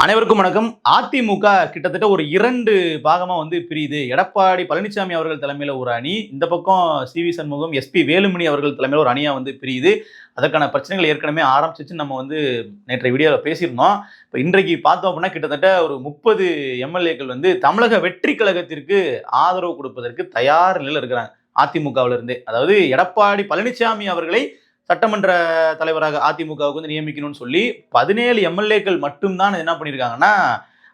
அனைவருக்கும் வணக்கம். அதிமுக கிட்டத்தட்ட ஒரு 2 பாகமா பிரியுது. எடப்பாடி பழனிசாமி அவர்கள் தலைமையில ஒரு அணி, இந்த பக்கம் சி.வி. சண்முகம், எஸ்.பி. வேலுமணி அவர்கள் தலைமையில ஒரு அணியா பிரியுது. அதற்கான பிரச்சனைகள் ஏற்கனவே ஆரம்பிச்சிச்சு. நம்ம நேற்றைய வீடியோல பேசியிருந்தோம். இப்போ இன்றைக்கு பார்த்தோம் அப்படின்னா கிட்டத்தட்ட ஒரு 30 எம்எல்ஏக்கள் தமிழக வெற்றி கழகத்திற்கு ஆதரவு கொடுப்பதற்கு தயார் நிலையில் இருக்கிறாங்க. அதிமுகவில இருந்தே, அதாவது எடப்பாடி பழனிசாமி அவர்களை சட்டமன்ற தலைவராக அதிமுகவுக்கு நியமிக்கணும்னு சொல்லி 17 எம்எல்ஏக்கள் மட்டும்தான் என்ன பண்ணியிருக்காங்கன்னா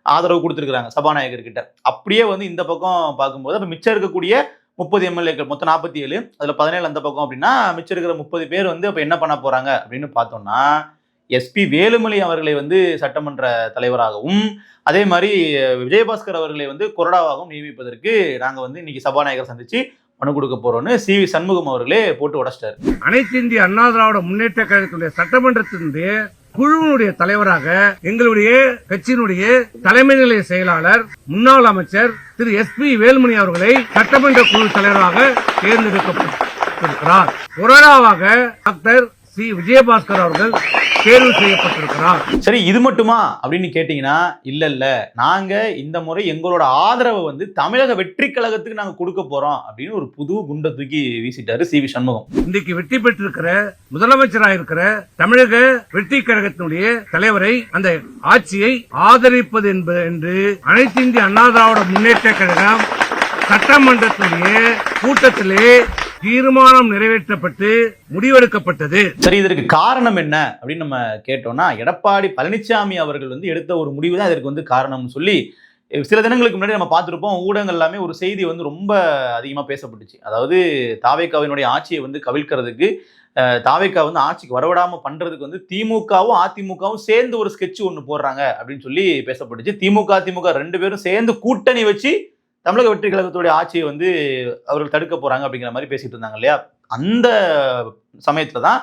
ஆதரவு கொடுத்துருக்காங்க சபாநாயகர் கிட்ட. அப்படியே இந்த பக்கம் பார்க்கும்போது அப்ப மிச்சம் இருக்கக்கூடிய 30 எம்எல்ஏக்கள் மொத்தம் 47, அதுல 17 அந்த பக்கம் அப்படின்னா மிச்சம் இருக்கிற 30 பேர் அப்ப என்ன பண்ண போறாங்க அப்படின்னு பார்த்தோம்னா, எஸ்.பி. வேலுமணி அவர்களை சட்டமன்ற தலைவராகவும், அதே மாதிரி விஜயபாஸ்கர் அவர்களை கொறடாவாகவும் நியமிப்பதற்கு நாங்க இன்னைக்கு சபாநாயகர் சந்திச்சு மனு கொடுக்க போறோம்னு சி.வி. சண்முகம் அவர்களே போட்டு உடைச்சிட்டாரு. அனைத்து இந்திய அண்ணா திராவிட முன்னேற்ற கழகத்துடைய சட்டமன்றத்தினுடைய குழுவினுடைய தலைவராக எங்களுடைய கட்சியினுடைய தலைமை நிலைய செயலாளர் முன்னாள் அமைச்சர் திரு எஸ்.பி. வேலுமணி அவர்களை சட்டமன்ற குழு தலைவராக தேர்ந்தெடுக்கப்பட்டிருக்கிறார். கொறடாவாக டாக்டர் சி. விஜயபாஸ்கர் அவர்கள் தேர்வு செய்யப்பட்டிருக்கிறார். சரி, இது மட்டுமா அப்படின்னு கேட்டீங்கன்னா, இல்ல நாங்க இந்த முறை எங்களோட ஆதரவை தமிழக வெற்றி கழகத்துக்கு நாங்க கொடுக்க போறோம் அப்படின்னு ஒரு புது குண்டை தூக்கி வீசிட்டாரு சி.வி. சண்முகம். இன்றைக்கு வெற்றி பெற்றிருக்கிற முதலமைச்சராக இருக்கிற தமிழக வெற்றி கழகத்தினுடைய தலைவரை, அந்த ஆட்சியை ஆதரிப்பது என்று அனைத்து இந்திய அண்ணா திராவிட முன்னேற்ற கழகம் சட்டமன்றத்தினுடைய கூட்டத்திலே தீர்மானம் நிறைவேற்றப்பட்டு முடிவெடுக்கப்பட்டது. சரி, இதற்கு காரணம் என்ன அப்படின்னு நம்ம கேட்டோம்னா, எடப்பாடி பழனிசாமி அவர்கள் எடுத்த ஒரு முடிவு தான் இதற்கு காரணம்னு சொல்லி சில தினங்களுக்கு முன்னாடி நம்ம பார்த்திருப்போம். ஊடகங்கள் எல்லாமே ஒரு செய்தி ரொம்ப அதிகமா பேசப்பட்டுச்சு. அதாவது தாவேகாவினுடைய ஆட்சியை கவிழ்க்கிறதுக்கு, தாவேகா ஆட்சிக்கு வரவிடாம பண்றதுக்கு திமுகவும் அதிமுகவும் சேர்ந்து ஒரு ஸ்கெட்ச் ஒன்று போடுறாங்க அப்படின்னு சொல்லி பேசப்பட்டுச்சு. திமுக அதிமுக 2 பேரும் சேர்ந்து கூட்டணி வச்சு தமிழக வெற்றி கழகத்துடைய ஆட்சியை அவர்கள் தடுக்க போறாங்க அப்படிங்கிற மாதிரி பேசிட்டு இருந்தாங்க இல்லையா? அந்த சமயத்துல தான்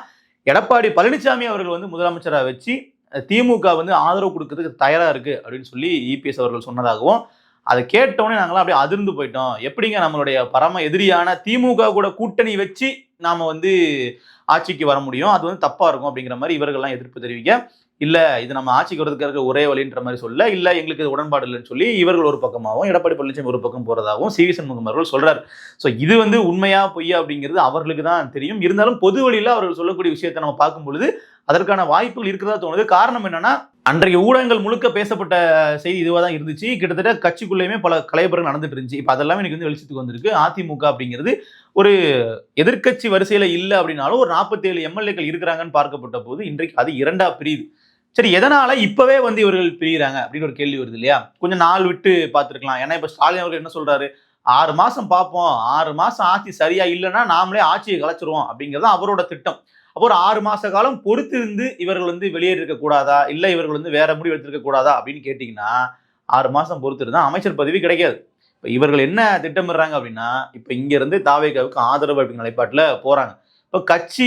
எடப்பாடி பழனிசாமி அவர்கள் முதலமைச்சராக வச்சு திமுக ஆதரவு கொடுக்கறதுக்கு தயாரா இருக்கு அப்படின்னு சொல்லி இபிஎஸ் அவர்கள் சொன்னதாகவும், அதை கேட்டோன்னே நாங்களாம் அப்படியே அதிர்ந்து போயிட்டோம். எப்படிங்க நம்மளுடைய பரம எதிரியான திமுக கூட கூட்டணி வச்சு நாம ஆட்சிக்கு வர முடியும், அது தப்பா இருக்கும் அப்படிங்கிற மாதிரி இவர்கள்லாம் எதிர்ப்பு தெரிவிக்க, இல்ல இது நம்ம ஆட்சிக்கு வரதுக்கு ஒரே வழின்ற மாதிரி சொல்ல, இல்ல எங்களுக்கு இது உடன்பாடு இல்லைன்னு சொல்லி இவர்கள் ஒரு பக்கமாகவும் எடப்பாடி பழனிசாமி ஒரு பக்கம் போறதாகவும் சி.வி. சண்முகம் அவர்கள் சொல்றாரு. ஸோ இது உண்மையா பொய்யா அப்படிங்கிறது அவர்களுக்கு தான் தெரியும். இருந்தாலும் பொது வழியில அவர்கள் சொல்லக்கூடிய விஷயத்தை நம்ம பார்க்கும் பொழுது அதற்கான வாய்ப்புகள் இருக்கிறதா தோணுது. காரணம் என்னன்னா, அன்றைய ஊடகங்கள் முழுக்க பேசப்பட்ட செய்தி இதுவாக தான் இருந்துச்சு. கிட்டத்தட்ட கட்சிக்குள்ளேயுமே பல கலைபுரங்கள் நடந்துட்டு இருந்துச்சு. இப்போ அதெல்லாம் எனக்கு வெளிச்சத்துக்கு வந்திருக்கு. அதிமுக அப்படிங்கிறது ஒரு எதிர்கட்சி வரிசையில இல்லை அப்படின்னாலும் ஒரு 47 எம்எல்ஏக்கள் இருக்கிறாங்கன்னு பார்க்கப்பட்ட போது இன்றைக்கு அது 2ஆ பிரியுது. சரி, எதனால இப்பவே இவர்கள் பிரிகிறாங்க அப்படின்னு ஒரு கேள்வி வருது இல்லையா? கொஞ்சம் நாள் விட்டு பார்த்துருக்கலாம். ஏன்னா இப்ப ஸ்டாலின் அவர்கள் என்ன சொல்றாரு, 6 மாசம் பார்ப்போம், 6 மாசம் ஆட்சி சரியா இல்லைன்னா நாமளே ஆட்சியை கலைச்சிருவோம் அப்படிங்கிறது அவரோட திட்டம். அப்போ ஒரு 6 மாச காலம் பொறுத்திருந்து இவர்கள் வெளியேறி இருக்க கூடாதா, இல்ல இவர்கள் வேற முடிவு எடுத்திருக்க கூடாதா அப்படின்னு கேட்டீங்கன்னா, 6 மாசம் பொறுத்திருந்தா அமைச்சர் பதவி கிடைக்காது. இப்ப இவர்கள் என்ன திட்டமிடுறாங்க அப்படின்னா, இப்ப இங்க இருந்து தாவேகாவுக்கு ஆதரவு அப்படிங்கிற நிலைப்பாட்டுல போறாங்க. இப்போ கட்சி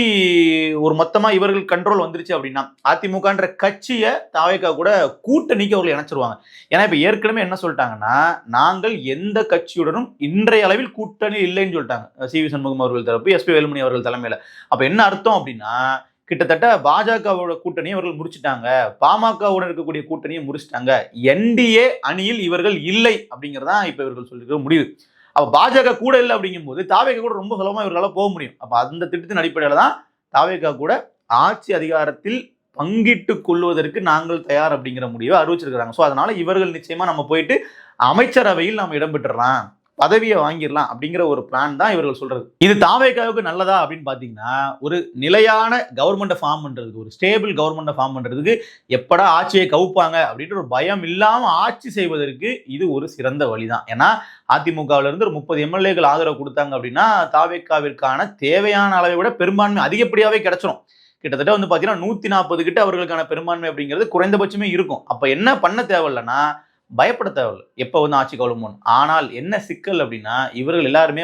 ஒரு மொத்தமா இவர்கள் கண்ட்ரோல் வந்துருச்சு அப்படின்னா, அதிமுகன்ற கட்சியை தாவேகா கூட கூட்டணிக்கு அவர்கள் இணைச்சிருவாங்க. ஏன்னா இப்ப ஏற்கனவே என்ன சொல்லிட்டாங்கன்னா, நாங்கள் எந்த கட்சியுடனும் இன்றைய அளவில் கூட்டணி இல்லைன்னு சொல்லிட்டாங்க சி.வி. சண்முகம் அவர்கள் தரப்பு, எஸ்.பி. வேலுமணி அவர்கள் தலைமையில. அப்ப என்ன அர்த்தம் அப்படின்னா, கிட்டத்தட்ட பாஜகவோட கூட்டணியை அவர்கள் முடிச்சுட்டாங்க, பாமகவுடன் இருக்கக்கூடிய கூட்டணியை முடிச்சுட்டாங்க, என்டிஏ அணியில் இவர்கள் இல்லை அப்படிங்கிறதான் இப்ப இவர்கள் சொல்லிருக்கிற முடிவு. அப்ப பாஜக கூட இல்லை அப்படிங்கும் போது தாவேகா கூட ரொம்ப சுலபமா இவர்களால போக முடியும். அப்ப அந்த திட்டத்தின் அடிப்படையில தான் தாவேகா கூட ஆட்சி அதிகாரத்தில் பங்கிட்டுக் கொள்வதற்கு நாங்கள் தயார் அப்படிங்கிற முடிவை அறிவிச்சிருக்கிறாங்க. ஸோ அதனால இவர்கள் நிச்சயமா நம்ம போயிட்டு அமைச்சரவையில் நம்ம இடம்பெற்றலாம், பதவியை வாங்கிடலாம் அப்படிங்கிற ஒரு பிளான் தான் இவர்கள் சொல்றது. இது தாவேகாவுக்கு நல்லதா அப்படின்னு பாத்தீங்கன்னா, ஒரு நிலையான கவர்மெண்ட்டை ஃபார்ம் பண்றதுக்கு, ஒரு ஸ்டேபிள் கவர்மெண்ட்டை ஃபார்ம் பண்றதுக்கு, எப்படா ஆட்சியை கவுப்பாங்க அப்படின்ற ஒரு பயம் இல்லாம ஆட்சி செய்வதற்கு இது ஒரு சிறந்த வழிதான். ஏன்னா அதிமுகவில இருந்து ஒரு 30 எம்எல்ஏக்கள் ஆதரவு கொடுத்தாங்க அப்படின்னா தாவேகாவிற்கான தேவையான அளவை விட பெரும்பான்மை அதிகப்படியாவே கிடைச்சிடும். கிட்டத்தட்ட பாத்தீங்கன்னா 140 கிட்ட அவர்களுக்கான பெரும்பான்மை அப்படிங்கிறது குறைந்தபட்சமே இருக்கும். அப்ப என்ன பண்ண தேவையில்லைன்னா, பயப்பட தேவையில்லை எப்போ ஆட்சி கவலுமோன். ஆனால் என்ன சிக்கல் அப்படின்னா, இவர்கள் எல்லாருமே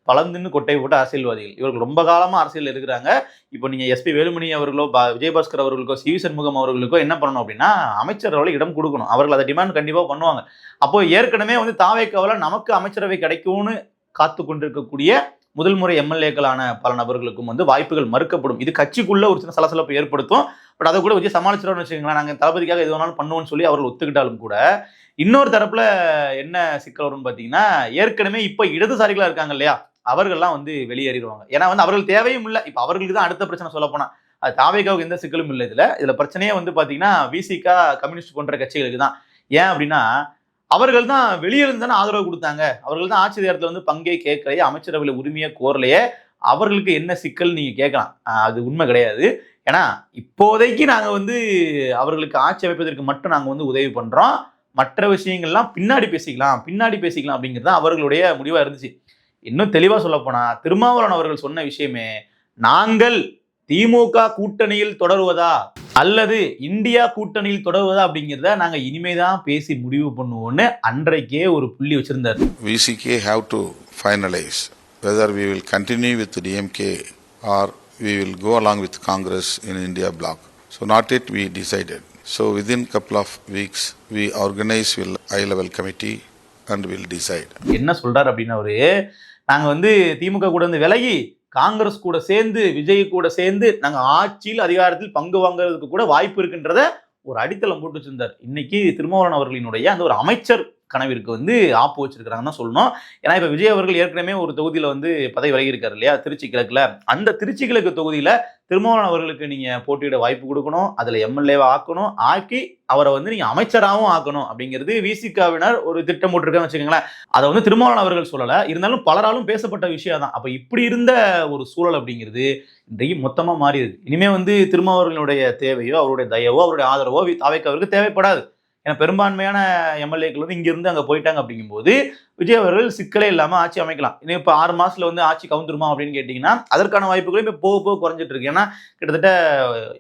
பலந்துன்னு கொட்டை போட்ட அரசியல்வாதிகள். இவர்கள் ரொம்ப காலமா அரசியல் இருக்கிறாங்க. இப்போ நீங்க எஸ்.பி. வேலுமணி அவர்களோ, விஜயபாஸ்கர் அவர்களுக்கோ, சி.வி. சண்முகம் அவர்களுக்கோ என்ன பண்ணணும் அப்படின்னா, அமைச்சரவை இடம் கொடுக்கணும். அவர்கள் அதை டிமாண்ட் கண்டிப்பா பண்ணுவாங்க. அப்போ ஏற்கனவே தாவேகாவால நமக்கு அமைச்சரவை கிடைக்கும்னு காத்து கொண்டிருக்கக்கூடிய முதல் முறை எம்எல்ஏக்களான பல நபர்களுக்கும் வாய்ப்புகள் மறுக்கப்படும். இது கட்சிக்குள்ள ஒரு சின்ன சலசலப்பு ஏற்படுத்தும். பட் அதை கூட விஜய் சமாளிச்சிடணும்னு வச்சுக்கோங்களேன். நாங்கள் தளபதிக்காக எது வேணாலும் பண்ணுவோம்னு சொல்லி அவர்கள் ஒத்துக்கிட்டாலும் கூட இன்னொரு தரப்புல என்ன சிக்கல் வரும்னு பார்த்தீங்கன்னா, ஏற்கனவே இப்போ இடதுசாரிகளா இருக்காங்க இல்லையா, அவர்கள்லாம் வந்து வெளியேறிடுவாங்க. ஏன்னா வந்து அவர்கள் தேவையும் இல்லை. இப்போ அவர்களுக்கு தான் அடுத்த பிரச்சனை சொல்ல போனா, அது தாவேகாவுக்கு எந்த சிக்கலும் இல்லை. இதுல பிரச்சனையே வந்து பாத்தீங்கன்னா விசிகா கம்யூனிஸ்ட் போன்ற கட்சிகளுக்கு தான். ஏன் அப்படின்னா, அவர்கள் தான் வெளியிலிருந்து தானே ஆதரவு கொடுத்தாங்க. அவர்கள் தான் ஆட்சி அதிகாரத்துல வந்து பங்கே கேட்கலையே, அமைச்சரவையில் உரிமையை கோரலையே. அவர்களுக்கு என்ன சிக்கல் நீங்க கேட்கலாம். அது உண்மை கிடையாது. ஏன்னா இப்போதைக்கு நாங்க வந்து அவர்களுக்கு ஆட்சி அமைப்பதற்கு மட்டும் நாங்க வந்து உதவி பண்றோம். மற்ற விஷயங்கள்லாம் பின்னாடி பேசிக்கலாம் அப்படிங்கிறது தான் அவர்களுடைய முடிவா இருந்துச்சு. இன்னும் தெளிவா சொல்ல போனா, திருமாவளவன் அவர்கள் சொன்ன விஷயமே, நாங்கள் திமுக கூட்டணியில் தொடருவதா அல்லது இந்தியா கூட்டணியில் தொடருவதா அப்படிங்கிறத நாங்க இனிமேதான் பேசி முடிவு பண்ணுவோம்னு அன்றைக்கே ஒரு புள்ளி வச்சிருந்தார். VCK have to finalize whether we will continue with the DMK or we will go along with Congress in India bloc. So not yet we decided. So within couple of weeks we organize a high level committee and will decide. என்ன சொல்றாரு அப்படின்னா, அவரு நாங்க வந்து திமுக கூட இருந்து விலகி காங்கிரஸ் கூட சேர்ந்து விஜய் கூட சேர்ந்து நாங்க ஆட்சியில் அதிகாரத்தில் பங்கு வாங்குறதுக்கு கூட வாய்ப்பு இருக்குன்றத ஒரு அடித்தளம் போட்டு வச்சிருந்தார். இன்னைக்கு திருமாவளவன் அவர்களினுடைய அந்த ஒரு அமைச்சர் கனவிற்கு வந்து ஆப்பு வச்சிருக்கிறாங்கன்னு தான் சொல்லணும். ஏன்னா இப்ப விஜய் அவர்கள் ஏற்கனவே ஒரு தொகுதியில வந்து பதவி விலகி இருக்காரு இல்லையா, திருச்சி கிழக்குல. அந்த திருச்சி கிழக்கு தொகுதியில திருமாவளவன் அவர்களுக்கு நீங்க போட்டியிட வாய்ப்பு கொடுக்கணும், அதுல எம்எல்ஏவா ஆக்கணும், ஆக்கி அவரை வந்து நீங்க அமைச்சராகவும் ஆக்கணும் அப்படிங்கிறது விசிகாவினர் ஒரு திட்டம் போட்டிருக்கான்னு வச்சுக்கோங்களேன். அதை வந்து திருமாவளவன் அவர்கள் சொல்லல, இருந்தாலும் பலராலும் பேசப்பட்ட விஷயம் தான். அப்ப இப்படி இருந்த ஒரு சூழல் அப்படிங்கிறது இன்றைக்கு மொத்தமா மாறிடுது. இனிமே வந்து திருமாவளவனுடைய தேவையோ அவருடைய தயவோ அவருடைய ஆதரவோ தாவேக்காவிற்கு தேவைப்படாது. ஏன்னா பெரும்பான்மையான எம்எல்ஏக்கள் வந்து இங்கிருந்து அங்கே போயிட்டாங்க. அப்படிங்கும்போது விஜய் அவர்கள் சிக்கலே இல்லாமல் ஆட்சி அமைக்கலாம். இன்னும் இப்போ 6 மாசத்துல வந்து ஆட்சி கவுந்துருமா அப்படின்னு கேட்டிங்கன்னா அதற்கான வாய்ப்புகளும் இப்போ போக போக குறைஞ்சிட்டு இருக்கு. ஏன்னா கிட்டத்தட்ட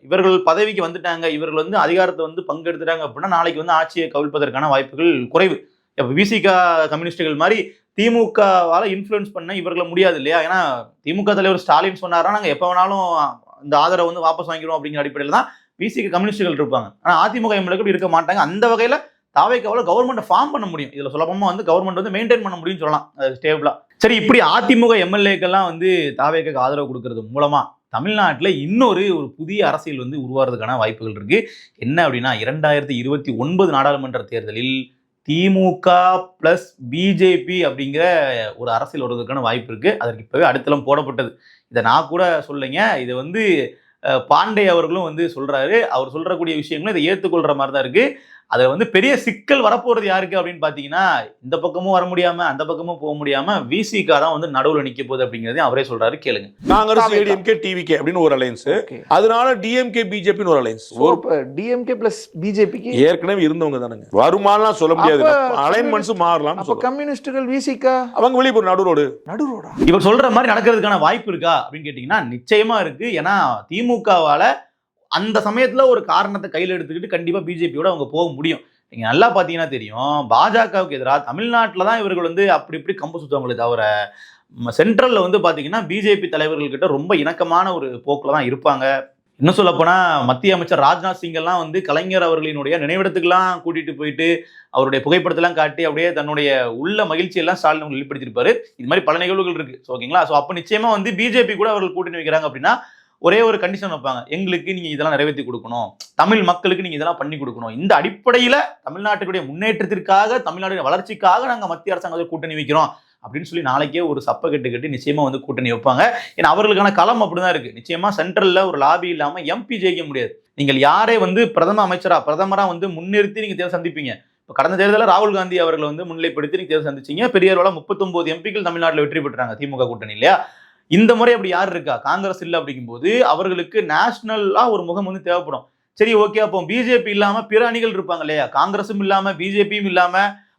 இவர்கள் பதவிக்கு வந்துட்டாங்க, இவர்கள் வந்து அதிகாரத்தை வந்து பங்கெடுத்துட்டாங்க அப்படின்னா நாளைக்கு வந்து ஆட்சியை கவிழ்ப்பதற்கான வாய்ப்புகள் குறைவு. இப்போ விசிகா கம்யூனிஸ்டுகள் மாதிரி திமுகவால இன்ஃப்ளூயன்ஸ் பண்ண இவர்களை முடியாது இல்லையா. ஏன்னா திமுக தலைவர் ஸ்டாலின் சொன்னாரா நாங்கள் எப்போ வேணாலும் இந்த ஆதரவை வந்து வாபஸ் வாங்கிடுவோம் அப்படிங்கிற அடிப்படையில் தான் விசிக கம்யூனிஸ்டுகள் இருப்பாங்க. ஆனால் அதிமுக எம்எல்ஏக்கள் இருக்க மாட்டாங்க. அந்த வகையில் தாவேக்காவால கவர்மெண்ட்டை ஃபார்ம் பண்ண முடியும். இதில் சொல்லப்போமா வந்து கவர்மெண்ட் வந்து மெயின்டைன் பண்ண முடியும்னு சொல்லலாம் ஸ்டேபிளா. சரி, இப்படி அதிமுக எம்எல்ஏக்கெல்லாம் வந்து தாவேக்காக்கு ஆதரவு கொடுக்கறது மூலமா தமிழ்நாட்டில் இன்னொரு புதிய அரசியல் வந்து உருவாகிறதுக்கான வாய்ப்புகள் இருக்கு. என்ன அப்படின்னா, 2029 நாடாளுமன்ற தேர்தலில் திமுக பிளஸ் பிஜேபி அப்படிங்கிற ஒரு அரசியல் வருவதற்கான வாய்ப்பு இருக்கு. அதற்கு இப்பவே அடித்தளம் போடப்பட்டது. இதை நான் கூட சொல்லுங்க, இது வந்து பாண்டே அவர்களும் வந்து சொல்றாரு. அவர் சொல்றக்கூடிய விஷயங்களும் இதை ஏற்றுக்கொள்ற மாதிரி தான் இருக்கு. அதுல வந்து பெரிய சிக்கல் வரப்போறது யாருக்கு அப்படின்னு பாத்தீங்கன்னா, இந்த பக்கமும் வர முடியாம அந்த பக்கமும் போக முடியாம விசிகா தான் வந்து நடுவுல நிக்க போகுது அப்படிங்கறதையும் அவரே சொல்றாரு. கேளுங்க. காங்கிரஸ் ஏடிஎம்கே டிவிகே அப்படின்னு ஒரு அலைன்ஸ், அதனால டிஎம்கே பிஜேபி ஒரு அலைன்ஸ். டிஎம்கே பிளஸ் பிஜேபிக்கு ஏற்கனவே இருந்தவங்க தானுங்க, வருமானம் சொல்ல முடியாது, அலைன்மெண்ட்ஸ் மாறலாம். அப்ப கம்யூனிஸ்டுகள் விசிகா அவங்க வெளியே ஒரு நடுரோடா இவர் சொல்ற மாதிரி நடக்கிறதுக்கான வாய்ப்பு இருக்கா அப்படின்னு கேட்டீங்கன்னா நிச்சயமா இருக்கு. ஏன்னா திமுகவால அந்த சமயத்துல ஒரு காரணத்தை கையில் எடுத்துக்கிட்டு கண்டிப்பா பிஜேபியோட அவங்க போக முடியும். நீங்க நல்லா பாத்தீங்கன்னா தெரியும், பாஜகவுக்கு எதிராக தமிழ்நாட்டில் தான் இவர்கள் வந்து அப்படி இப்படி கம்பு சுத்துவாங்களே தவிர சென்ட்ரல்ல வந்து பாத்தீங்கன்னா பிஜேபி தலைவர்கள் கிட்ட ரொம்ப இணக்கமான ஒரு போக்குல தான் இருப்பாங்க. இன்னும் சொல்ல போனா மத்திய அமைச்சர் ராஜ்நாத் சிங் எல்லாம் வந்து கலைஞர் அவர்களினுடைய நினைவிடத்துக்கெல்லாம் கூட்டிட்டு போயிட்டு அவருடைய புகைப்படத்தெல்லாம் காட்டி அப்படியே தன்னுடைய உள்ள மகிழ்ச்சி எல்லாம் ஸ்டாலின் வெளிப்படுத்திருப்பாரு. இது மாதிரி பல நிகழ்வுகள் இருக்கு. ஓகேங்களா? ஸோ அப்ப நிச்சயமா வந்து பிஜேபி கூட அவர்கள் கூட்டணி வைக்கிறாங்க அப்படின்னா ஒரே ஒரு கண்டிஷன் வைப்பாங்க, எங்களுக்கு நீங்க இதெல்லாம் நிறைவேற்றி கொடுக்கணும், தமிழ் மக்களுக்கு நீங்க இதெல்லாம் பண்ணி கொடுக்கணும். இந்த அடிப்படையில தமிழ்நாட்டுடைய முன்னேற்றத்திற்காக தமிழ்நாட்டுடைய வளர்ச்சிக்காக நாங்க மத்திய அரசாங்கத்தை கூட்டணி வைக்கிறோம் அப்படின்னு சொல்லி நாளைக்கே ஒரு சப்ப கட்டி நிச்சயமா வந்து கூட்டணி வைப்பாங்க. ஏன்னா அவர்களுக்கான களம் அப்படிதான் இருக்கு. நிச்சயமா சென்ட்ரல்ல ஒரு லாபி இல்லாம எம்பி ஜெயிக்க முடியாது. நீங்கள் யாரை வந்து பிரதமரா வந்து முன்னிறுத்தி நீங்க தேர்தல் சந்திப்பீங்க. இப்போ கடந்த தேர்தலில் ராகுல் காந்தி அவர்களை வந்து முன்னிலைப்படுத்தி நீங்க தேர்தல் சந்திச்சீங்க. பெரிய அளவில் 39 எம்பிக்கள் தமிழ்நாட்டில் வெற்றி பெற்றாங்க திமுக கூட்டணி இல்லையா. இந்த முறை அப்படி யார் இருக்கா? காங்கிரஸ் இல்லை. அப்படிங்கும்போது அவர்களுக்கு நேஷனலா ஒரு முகம் வந்து தேவைப்படும். சரி, ஓகே, அப்போ பிஜேபி இல்லாம பிற அணிகள் இருப்பாங்க இல்லையா, காங்கிரஸும் இல்லாம பிஜேபியும் இல்லாம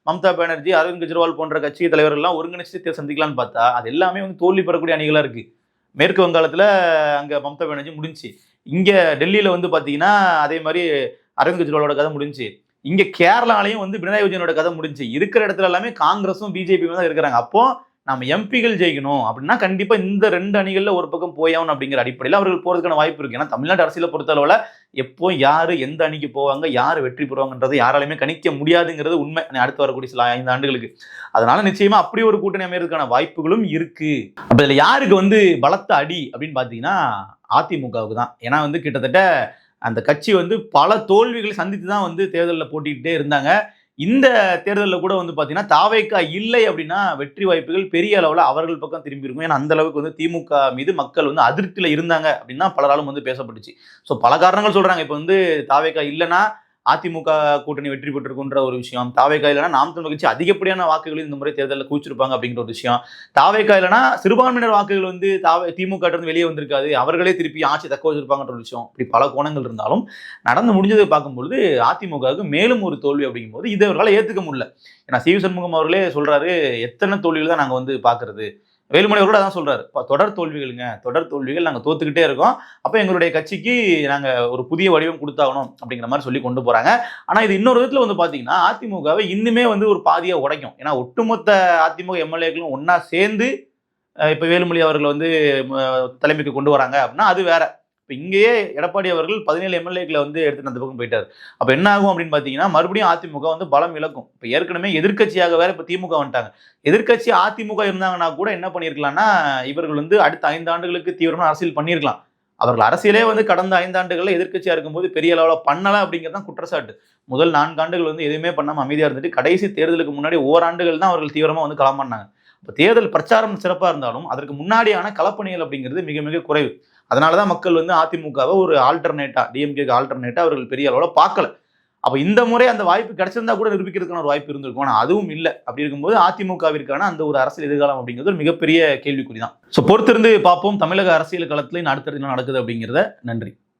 மம்தா பானர்ஜி, அரவிந்த் கெஜ்ரிவால் போன்ற கட்சி தலைவர்கள் எல்லாம் ஒருங்கிணைச்சு சந்திக்கலாம்னு பார்த்தா அது எல்லாமே வந்து தோல்வி பெறக்கூடிய அணிகளா இருக்கு. மேற்கு வங்காளத்துல அங்க மம்தா பானர்ஜி முடிஞ்சு, இங்க டெல்லியில வந்து பாத்தீங்கன்னா அதே மாதிரி அரவிந்த் கெஜ்ரிவாலோட கதை முடிஞ்சு, இங்க கேரளாலையும் வந்து பினராயி விஜயனோட கதை முடிஞ்சு. இருக்கிற இடத்துல எல்லாமே காங்கிரஸும் பிஜேபியும் தான் இருக்கிறாங்க. அப்போ நம்ம எம்பிகள் ஜெயிக்கணும் அப்படின்னா கண்டிப்பா இந்த 2 அணிகள்ல ஒரு பக்கம் போயாகணும் அப்படிங்கிற அடிப்படையில் அவர்கள் போறதுக்கான வாய்ப்பு இருக்கு. ஏன்னா தமிழ்நாடு அரசியலை பொறுத்தளவுல எப்போ யாரு எந்த அணிக்கு போவாங்க, யாரு வெற்றி பெறுவாங்கன்றது யாராலுமே கணிக்க முடியாதுங்கிறது உண்மை அடுத்து வரக்கூடிய சில 5 ஆண்டுகளுக்கு. அதனால நிச்சயமா அப்படி ஒரு கூட்டணி அமைறதுக்கான வாய்ப்புகளும் இருக்கு. அப்ப இதுல யாருக்கு வந்து பலத்த அடி அப்படின்னு பாத்தீங்கன்னா அதிமுகவுக்கு தான். ஏன்னா வந்து கிட்டத்தட்ட அந்த கட்சி வந்து பல தோல்விகளை சந்தித்து தான் வந்து தேர்தலில் போட்டிக்கிட்டே இருந்தாங்க. இந்த தேர்தலில் கூட வந்து பார்த்தீங்கன்னா தாவேகா இல்லை அப்படின்னா வெற்றி வாய்ப்புகள் பெரிய அளவில் அவர்கள் பக்கம் திரும்பி இருக்கும். ஏன்னா அந்த அளவுக்கு வந்து திமுக மீது மக்கள் வந்து அதிருப்தியில் இருந்தாங்க அப்படின்னு தான் பலராலும் வந்து பேசப்பட்டுச்சு. ஸோ பல காரணங்கள் சொல்றாங்க. இப்போ வந்து தாவேகா இல்லைன்னா அதிமுக கூட்டணி வெற்றி பெற்றிருக்குன்ற ஒரு விஷயம், தாவேகா இல்லைன்னா நாம் தமிழர் கட்சி அதிகப்படியான வாக்குகளில் இந்த முறை தேர்தலில் குவிச்சிருப்பாங்க அப்படிங்கிற ஒரு விஷயம், தாவேகா இல்லைன்னா சிறுபான்மையினர் வாக்குகள் வந்து திமுக இருந்து வெளியே வந்திருக்காது, அவர்களே திருப்பி ஆட்சி தக்க வச்சிருப்பாங்கன்ற ஒரு விஷயம். இப்படி பல கோணங்கள் இருந்தாலும் நடந்து முடிஞ்சதை பார்க்கும்பொழுது அதிமுகவுக்கு மேலும் ஒரு தோல்வி அப்படிங்கும்போது இதை அவர்களால் ஏற்றுக்க முடியல. ஏன்னா சி வி சண்முகம் அவர்களே சொல்றாரு, எத்தனை தோல்விகள் தான் நாங்கள் வந்து பார்க்கறது. வேலுமணி அவர்களோட அதான் சொல்றாரு, தொடர் தோல்விகளுங்க, தொடர் தோல்விகள், நாங்கள் தோத்துக்கிட்டே இருக்கோம், அப்போ எங்களுடைய கட்சிக்கு நாங்கள் ஒரு புதிய வடிவம் கொடுத்தாகணும் அப்படிங்கிற மாதிரி சொல்லி கொண்டு போறாங்க. ஆனால் இது இன்னொரு விதத்தில் வந்து பார்த்தீங்கன்னா அதிமுகவை இன்னுமே வந்து ஒரு பாதியாக உடைக்கும். ஏன்னா ஒட்டுமொத்த அதிமுக எம்எல்ஏக்களும் ஒன்னா சேர்ந்து இப்போ வேலுமணி அவர்கள் வந்து தலைமைக்கு கொண்டு வராங்க அப்படின்னா அது வேற. இப்போ இங்கேயே எடப்பாடி அவர்கள் 17 எம்எல்ஏக்களை வந்து எடுத்துட்டு அந்த பக்கம் போயிட்டார். அப்போ என்ன ஆகும் அப்படின்னு பார்த்தீங்கன்னா மறுபடியும் அதிமுக வந்து பலம் இழக்கும். இப்போ ஏற்கனவே எதிர்க்கட்சியாக வேற இப்போ திமுக வந்துட்டாங்க. எதிர்க்கட்சி அதிமுக இருந்தாங்கன்னா கூட என்ன பண்ணியிருக்கலாம்னா இவர்கள் வந்து அடுத்த 5 ஆண்டுகளுக்கு தீவிரமாக அரசியல் பண்ணியிருக்கலாம். அவர்கள் அரசியலே வந்து கடந்த 5 ஆண்டுகளில் எதிர்க்கட்சியா இருக்கும்போது பெரிய அளவில் பண்ணலாம் அப்படிங்கிறது தான் குற்றச்சாட்டு. முதல் 4 ஆண்டுகள் வந்து எதுவுமே பண்ணாமல் அமைதியாக இருந்துட்டு கடைசி தேர்தலுக்கு முன்னாடி ஓராண்டுகள் தான் அவர்கள் தீவிரமாக வந்து களம் பண்ணாங்க. இப்போ தேர்தல் பிரச்சாரம் சிறப்பாக இருந்தாலும் அதற்கு முன்னாடியான களப்பணிகள் அப்படிங்கிறது மிக மிக குறைவு. அதனாலதான் மக்கள் வந்து அதிமுகவை ஒரு ஆல்டர்னேட்டா, டிஎம்கேக்கு ஆல்டர்னேட்டா அவர்கள் பெரிய அளவில் பார்க்கல. அப்ப இந்த முறை அந்த வாய்ப்பு கிடைச்சிருந்தா கூட நிரூபிக்கிறதுக்கான ஒரு வாய்ப்பு இருந்திருக்கும். ஆனா அதுவும் இல்லை. அப்படி இருக்கும்போது அதிமுகவிற்கான அந்த ஒரு அரசியல் எதிர்காலம் அப்படிங்கிறது ஒரு மிகப்பெரிய கேள்விக்குறி தான். ஸோ பொறுத்திருந்து பார்ப்போம் தமிழக அரசியல் களத்துல அடுத்தடுத்து என்ன நடக்குது அப்படிங்கிறத. நன்றி.